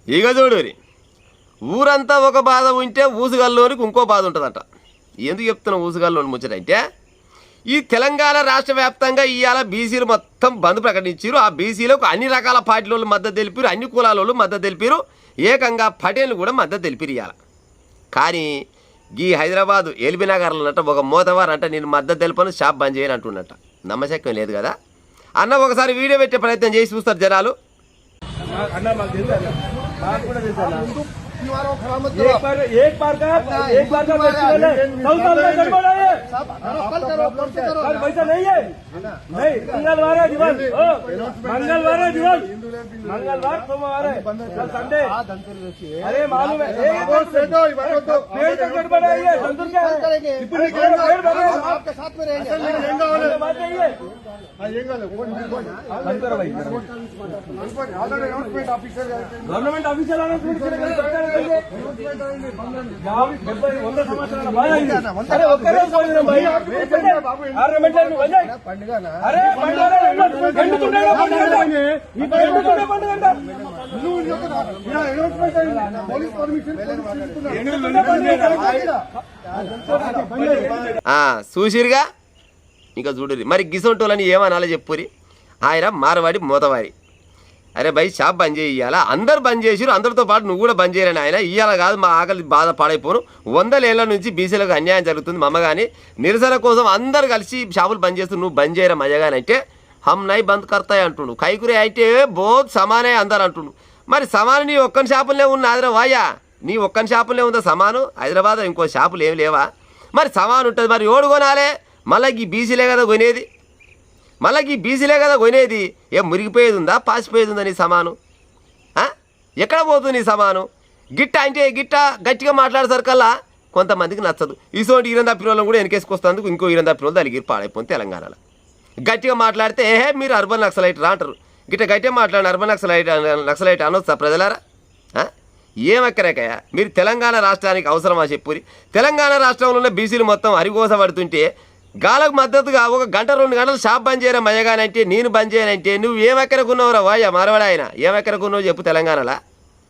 ఇక చూడురి ఊరంతా ఒక బాధ ఉంటే ఊసుగల్లోనికి ఇంకో బాధ ఉంటుందంట. ఎందుకు చెప్తున్నా ఊసుగల్లోని ముచ్చటంటే ఈ తెలంగాణ రాష్ట్ర వ్యాప్తంగా ఇవాళ బీసీలు మొత్తం బంద్ ప్రకటించారు. ఆ బీసీలకు అన్ని రకాల పార్టీల మద్దతు తెలిపారు, అన్ని కులాల వాళ్ళు మద్దతు తెలిపారు, ఏకంగా పటేళ్ళు కూడా మద్దతు తెలిపారు ఇవాళ. కానీ ఈ హైదరాబాదు ఎల్బీ నగర్లో అన్నట్టు ఒక మోతవారు అంటే నేను మద్దతు తెలిపను, షాప్ బంద్ చేయని అంటున్నట్ట. నమ్మశక్యం లేదు కదా అన్న. ఒకసారి వీడియో పెట్టే ప్రయత్నం చేసి చూస్తారు జనాలు. एक बार का पैसा नहीं है, नहीं मंगलवार है दिवस, मंगलवार है दिवस, मंगलवार सोमवार है संडे। अरे मालूम है पेड़ का गड़बड़ है, ये संतुल क्या है आपके साथ में रहेंगे बात नहीं है। गवर्नमेंट ऑफिसर చూసిరుగా. ఇంకా చూడరి మరి గిసొంటోళ్ళని ఏమనాలో చెప్పురి. ఆయన మారవాడి మోతవారి. అరే భయ్ షాప్ బంద్ చేయాలా, అందరు బంద్ చేసిరు, అందరితో పాటు నువ్వు కూడా బంద్ చేయరని ఆయన. ఇవాళ కాదు మా ఆకలి బాధ పాడైపోను, 100 ఏళ్ల నుంచి బీసీలకు అన్యాయం జరుగుతుంది మమ్మ కానీ నిరసన కోసం అందరు కలిసి షాపులు బంద్ చేస్తూ నువ్వు బంద్ చేయరా మజగాని అంటే హమ్ నై బంద్ కర్తాయి అంటుండు. కైకురే అయితే బోత్ సమానే అందరు అంటుండు. మరి సమానం నీ ఒక్కని షాపులనే ఉన్న ఆదరా వాయా, నీ ఒక్కని షాపులనే ఉందా సమాను? హైదరాబాద్ ఇంకో షాపులు ఏమి లేవా? మరి సమానం ఉంటుంది. మరి ఓడు కొనాలే? మళ్ళీ ఈ బీసీలే కదా కొనేది, మళ్ళీ ఈ బీసీలే కదా కొనేది. ఏం మురిగిపోయేది ఉందా, పాసిపోయేది ఉందా నీ సమాను? ఎక్కడ పోతుంది నీ సమాను? గిట్ట అంటే గిట్ట గట్టిగా మాట్లాడేసరికల్లా కొంతమందికి నచ్చదు. ఇసోటి ఈరం తప్పిన వాళ్ళని కూడా వెనకేసుకొస్తాందుకు ఇంకో ఈరం తప్పిన వాళ్ళు తలిగిరి పాడైపోయింది తెలంగాణలో. గట్టిగా మాట్లాడితే ఏహే మీరు అర్బన్ నక్సలైట్ అంటారు. గిట్ట గట్టిగా మాట్లాడిన అర్బన్ నక్సలైట్ అనొచ్చా ప్రజలారా? ఏమక్కరేకయ్యా మీరు తెలంగాణ రాష్ట్రానికి అవసరమా చెప్పురి. తెలంగాణ రాష్ట్రంలో ఉన్న బీసీలు మొత్తం అరిగోస పడుతుంటే గాలకు మద్దతుగా 1 గంట 2 గంటలు షాప్ బంద్ చేయరా మయ్యగానంటే నేను బంద్ చేయనంటే నువ్వు ఏమెక్కరకున్నావురా వాయ్యా మరవడాయన? ఏమెక్కరకున్నావు చెప్పు తెలంగాణలో?